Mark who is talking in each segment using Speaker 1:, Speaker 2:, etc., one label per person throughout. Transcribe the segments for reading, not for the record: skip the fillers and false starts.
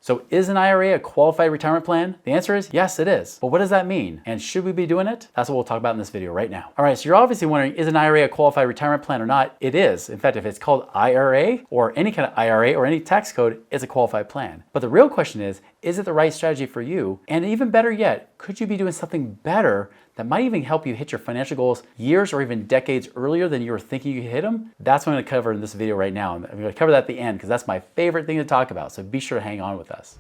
Speaker 1: So is an IRA a qualified retirement plan? The answer is yes, it is. But what does that mean? And should we be doing it? That's what we'll talk about in this video right now. All right, so you're obviously wondering, is an IRA a qualified retirement plan or not? It is. In fact, if it's called IRA or any kind of IRA or any tax code, it's a qualified plan. But the real question is it the right strategy for you? And even better yet, could you be doing something better that might even help you hit your financial goals years or even decades earlier than you were thinking you could hit them? That's what I'm going to cover in this video right now. I'm going to cover that at the end because that's my favorite thing to talk about. So be sure to hang on with us.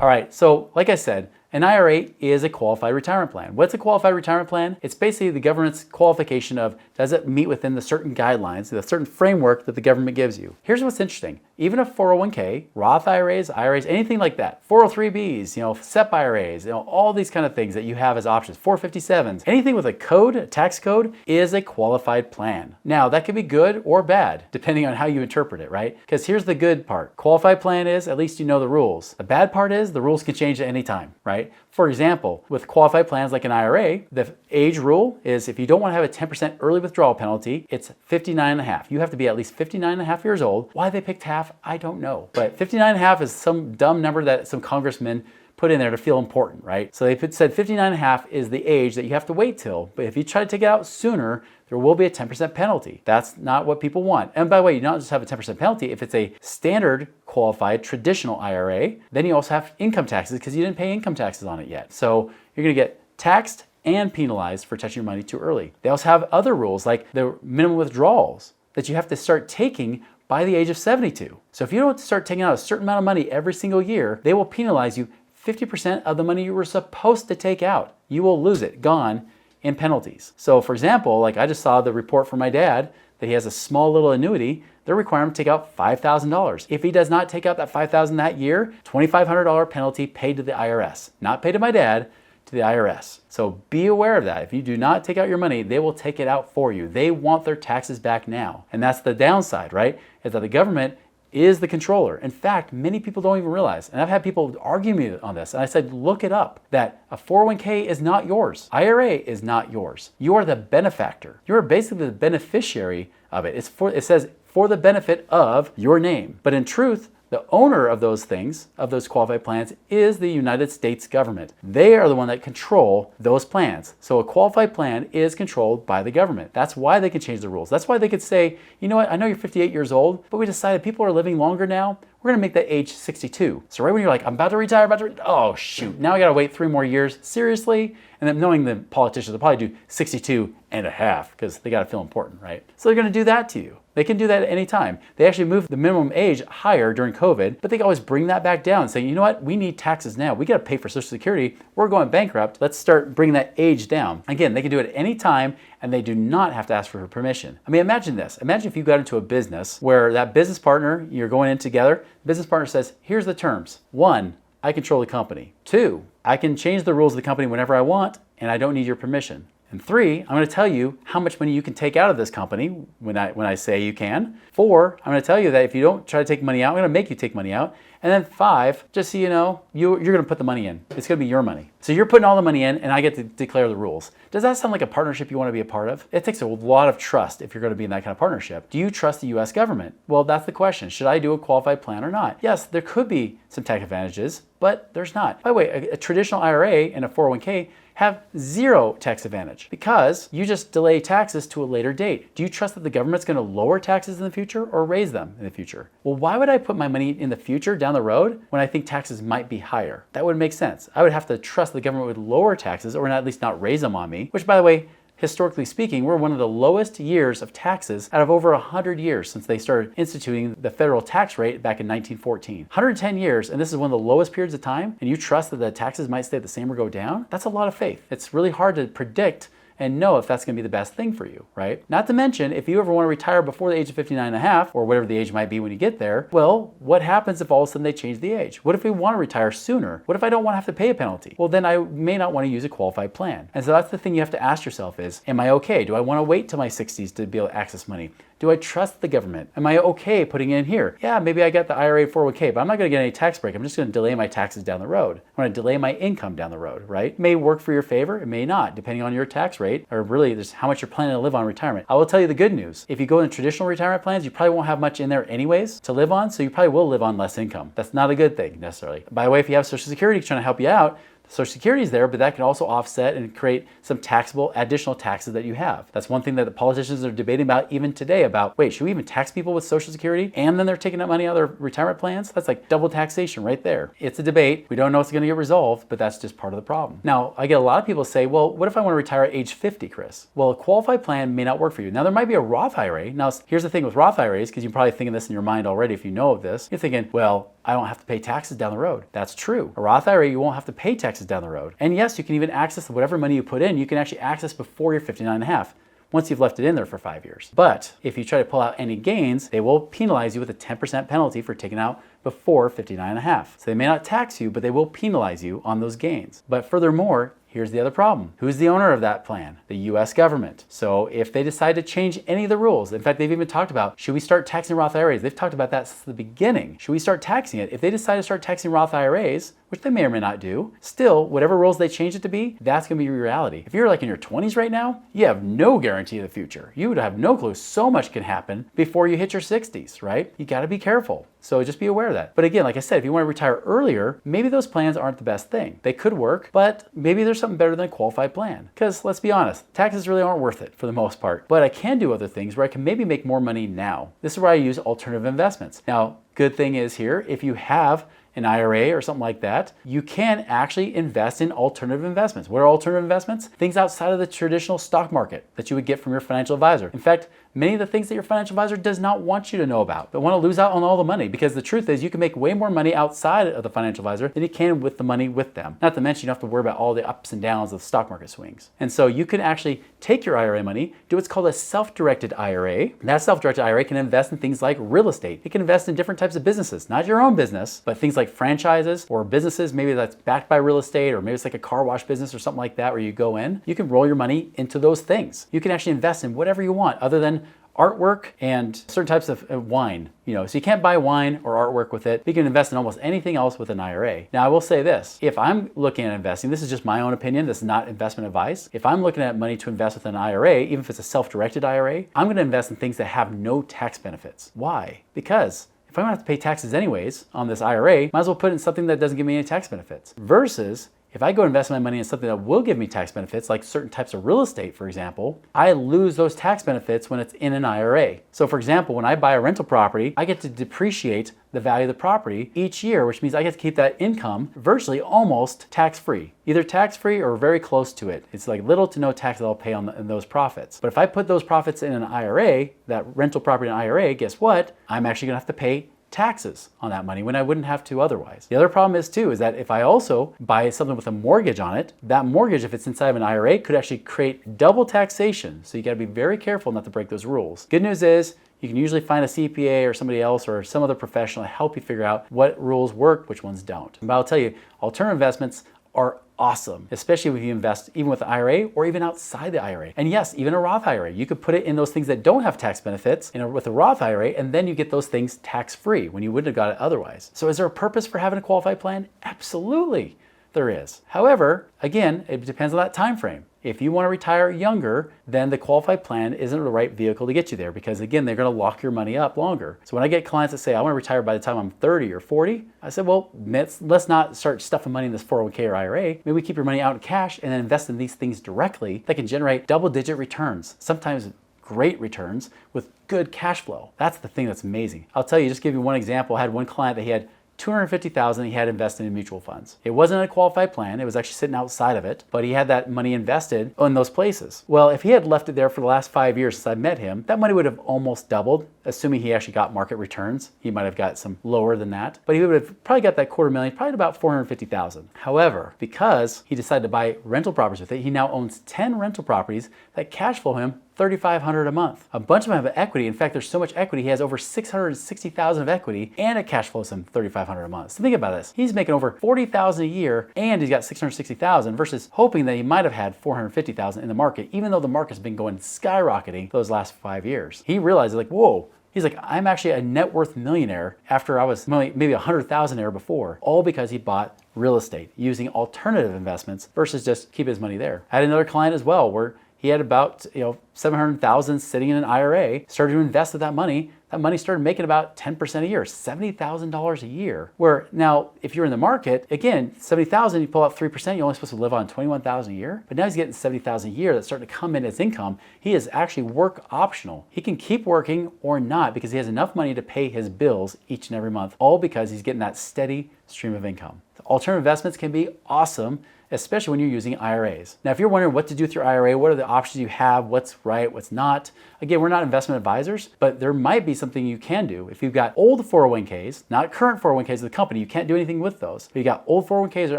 Speaker 1: All right, so like I said, an IRA is a qualified retirement plan. What's a qualified retirement plan? It's basically the government's qualification of, does it meet within the certain guidelines, the certain framework that the government gives you? Here's what's interesting. Even a 401k, Roth IRAs, anything like that, 403bs, SEP IRAs, all these kind of things that you have as options, 457s, anything with a code, a tax code, is a qualified plan. Now, that could be good or bad, depending on how you interpret it, right? Because here's the good part. Qualified plan is, at least you know the rules. The bad part is, the rules can change at any time, right? For example, with qualified plans like an IRA, the age rule is if you don't want to have a 10% early withdrawal penalty, it's 59 and a half. You have to be at least 59 and a half years old. Why they picked half, I don't know. But 59 and a half is some dumb number that some congressmen put in there to feel important, right? So they said 59 and a half is the age that you have to wait till. But if you try to take it out sooner, there will be a 10% penalty. That's not what people want. And by the way, you don't just have a 10% penalty. If it's a standard qualified traditional IRA, then you also have income taxes because you didn't pay income taxes on it yet. So you're gonna get taxed and penalized for touching your money too early. They also have other rules like the minimum withdrawals that you have to start taking by the age of 72. So if you don't start taking out a certain amount of money every single year, they will penalize you 50% of the money you were supposed to take out. You will lose it, gone in penalties. So for example, like I just saw the report from my dad that he has a small little annuity. They're requiring him to take out $5,000. If he does not take out that $5,000 that year, $2,500 penalty paid to the IRS. Not paid to my dad, to the IRS. So be aware of that. If you do not take out your money, they will take it out for you. They want their taxes back now. And that's the downside, right? Is that the government is the controller. In fact, many people don't even realize, and I've had people argue me on this, and I said, look it up, that a 401k is not yours. IRA is not yours. You are the benefactor. You are basically the beneficiary of it. It says for the benefit of your name. But in truth, the owner of those things, of those qualified plans, is the United States government. They are the one that control those plans. So a qualified plan is controlled by the government. That's why they can change the rules. That's why they could say, you know what, I know you're 58 years old, but we decided people are living longer now. We're gonna make that age 62. So right when you're like, I'm about to retire, oh shoot, now I gotta wait 3 more years, seriously? And then knowing the politicians, they'll probably do 62 and a half because they gotta feel important, right? So they're gonna do that to you. They can do that at any time. They actually moved the minimum age higher during COVID, but they can always bring that back down and say, you know what, we need taxes now. We gotta pay for Social Security. We're going bankrupt. Let's start bringing that age down. Again, they can do it at any time and they do not have to ask for permission. I mean, imagine this. Imagine if you got into a business where that business partner, you're going in together, business partner says, here's the terms. 1, I control the company. 2, I can change the rules of the company whenever I want and I don't need your permission. And 3, I'm going to tell you how much money you can take out of this company when I say you can. 4, I'm going to tell you that if you don't try to take money out, I'm going to make you take money out. And then 5, just so you know, you're going to put the money in. It's going to be your money. So you're putting all the money in and I get to declare the rules. Does that sound like a partnership you want to be a part of? It takes a lot of trust if you're going to be in that kind of partnership. Do you trust the US government? Well, that's the question. Should I do a qualified plan or not? Yes, there could be some tax advantages, but there's not. By the way, a traditional IRA and a 401k have 0 tax advantage because you just delay taxes to a later date. Do you trust that the government's going to lower taxes in the future or raise them in the future? Well, why would I put my money in the future down the road when I think taxes might be higher? That would make sense. I would have to trust the government would lower taxes or at least not raise them on me, which by the way, historically speaking, we're one of the lowest years of taxes out of over 100 years since they started instituting the federal tax rate back in 1914. 110 years, and this is one of the lowest periods of time, and you trust that the taxes might stay the same or go down? That's a lot of faith. It's really hard to predict and know if that's going to be the best thing for you, right? Not to mention, if you ever want to retire before the age of 59 and a half, or whatever the age might be when you get there, well, what happens if all of a sudden they change the age? What if we want to retire sooner? What if I don't want to have to pay a penalty? Well, then I may not want to use a qualified plan. And so that's the thing you have to ask yourself is, am I okay? Do I want to wait till my 60s to be able to access money? Do I trust the government? Am I okay putting it in here? Yeah, maybe I got the IRA 401k, but I'm not going to get any tax break. I'm just going to delay my taxes down the road. I'm going to delay my income down the road, right? It may work for your favor. It may not, depending on your tax rate rate, or really just how much you're planning to live on in retirement. I will tell you the good news. If you go in traditional retirement plans, you probably won't have much in there anyways to live on, so you probably will live on less income. That's not a good thing necessarily. By the way, if you have Social Security trying to help you out, Social Security is there, but that can also offset and create some taxable additional taxes that you have. That's one thing that the politicians are debating about even today about, wait, should we even tax people with Social Security and then they're taking out money out of their retirement plans? That's like double taxation right there. It's a debate. We don't know if it's going to get resolved, but that's just part of the problem. Now, I get a lot of people say, well, what if I want to retire at age 50, Chris? Well, a qualified plan may not work for you. Now, there might be a Roth IRA. Now, here's the thing with Roth IRAs, because you're probably thinking this in your mind already if you know of this. You're thinking, well, I don't have to pay taxes down the road. That's true. A Roth IRA, you won't have to pay taxes down the road. And yes, you can even access whatever money you put in, you can actually access before you're 59 and a half, once you've left it in there for 5 years. But if you try to pull out any gains, they will penalize you with a 10% penalty for taking out before 59 and a half. So they may not tax you, but they will penalize you on those gains. But furthermore, here's the other problem. Who's the owner of that plan? The US government. So if they decide to change any of the rules, in fact, they've even talked about, should we start taxing Roth IRAs? They've talked about that since the beginning. Should we start taxing it? If they decide to start taxing Roth IRAs, which they may or may not do, still, whatever rules they change it to be, that's gonna be your reality. If you're like in your 20s right now, you have no guarantee of the future. You would have no clue. So much can happen before you hit your 60s, right? You gotta be careful. So just be aware of that. But again, like I said, if you want to retire earlier, maybe those plans aren't the best thing. They could work, but maybe there's something better than a qualified plan. Because let's be honest, taxes really aren't worth it for the most part. But I can do other things where I can maybe make more money now. This is where I use alternative investments. Now, good thing is here, if you have an IRA or something like that, you can actually invest in alternative investments. What are alternative investments? Things outside of the traditional stock market that you would get from your financial advisor. In fact, many of the things that your financial advisor does not want you to know about, but want to lose out on all the money, because the truth is you can make way more money outside of the financial advisor than you can with the money with them. Not to mention you don't have to worry about all the ups and downs of the stock market swings. And so you can actually take your IRA money, do what's called a self-directed IRA. That self-directed IRA can invest in things like real estate. It can invest in different types of businesses, not your own business, but things like franchises or businesses, maybe that's backed by real estate, or maybe it's like a car wash business or something like that where you go in. You can roll your money into those things. You can actually invest in whatever you want other than artwork and certain types of wine, so you can't buy wine or artwork with it. You can invest in almost anything else with an IRA. Now, I will say this, if I'm looking at investing, this is just my own opinion, this is not investment advice. If I'm looking at money to invest with an IRA, even if it's a self-directed IRA, I'm gonna invest in things that have no tax benefits. Why? Because if I'm gonna have to pay taxes anyways on this IRA, might as well put it in something that doesn't give me any tax benefits. Versus, if I go invest my money in something that will give me tax benefits, like certain types of real estate, for example, I lose those tax benefits when it's in an IRA. So for example, when I buy a rental property, I get to depreciate the value of the property each year, which means I get to keep that income virtually almost tax-free. Either tax-free or very close to it. It's like little to no tax that I'll pay on those profits. But if I put those profits in an IRA, that rental property in an IRA, guess what? I'm actually gonna have to pay taxes on that money when I wouldn't have to otherwise. The other problem is that if I also buy something with a mortgage on it, that mortgage, if it's inside of an IRA, could actually create double taxation. So you gotta be very careful not to break those rules. Good news is, you can usually find a CPA or somebody else or some other professional to help you figure out what rules work, which ones don't. But I'll tell you, alternative investments are awesome, especially if you invest even with the IRA or even outside the IRA. And yes, even a Roth IRA, you could put it in those things that don't have tax benefits with a Roth IRA, and then you get those things tax-free when you wouldn't have got it otherwise. So is there a purpose for having a qualified plan? Absolutely, there is. However, again, it depends on that time frame. If you want to retire younger, then the qualified plan isn't the right vehicle to get you there, because again, they're going to lock your money up longer. So when I get clients that say, I want to retire by the time I'm 30 or 40, I said, well, let's not start stuffing money in this 401k or IRA. Maybe we keep your money out in cash and then invest in these things directly that can generate double-digit returns, sometimes great returns with good cash flow. That's the thing that's amazing. I'll tell you, just give you one example. I had one client that he had $250,000 he had invested in mutual funds. It wasn't a qualified plan, it was actually sitting outside of it, but he had that money invested in those places. Well, if he had left it there for the last 5 years since I met him, that money would have almost doubled, assuming he actually got market returns. He might have got some lower than that, but he would have probably got that $250,000, probably about $450,000. However, because he decided to buy rental properties with it, he now owns 10 rental properties that cash flow him $3,500 a month. A bunch of them have equity. In fact, there's so much equity, he has over $660,000 of equity, and it cash flows him $3,500 a month. So think about this. He's making over $40,000 a year, and he's got $660,000 versus hoping that he might have had $450,000 in the market, even though the market's been going skyrocketing those last 5 years. He realized, like, whoa, he's like, I'm actually a net worth millionaire after I was maybe $100,000 before, all because he bought real estate using alternative investments versus just keep his money there. I had another client as well where he had about, $700,000 sitting in an IRA, started to invest with that money started making about 10% a year, $70,000 a year. Where now, if you're in the market, again, $70,000, you pull out 3%, you're only supposed to live on $21,000 a year. But now he's getting $70,000 a year that's starting to come in as income. He is actually work optional. He can keep working or not because he has enough money to pay his bills each and every month, all because he's getting that steady stream of income. Alternative investments can be awesome, especially when you're using IRAs. Now, if you're wondering what to do with your IRA, what are the options you have, what's right, what's not, again, we're not investment advisors, but there might be something you can do. If you've got old 401ks, not current 401ks of the company, you can't do anything with those. But you got old 401ks or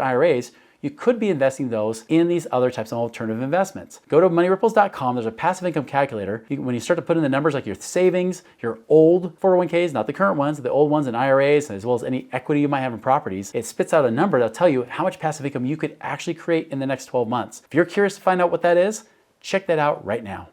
Speaker 1: IRAs, you could be investing those in these other types of alternative investments. Go to moneyripples.com. There's a passive income calculator. When you start to put in the numbers like your savings, your old 401ks, not the current ones, the old ones in IRAs, as well as any equity you might have in properties, it spits out a number that'll tell you how much passive income you could actually create in the next 12 months. If you're curious to find out what that is, check that out right now.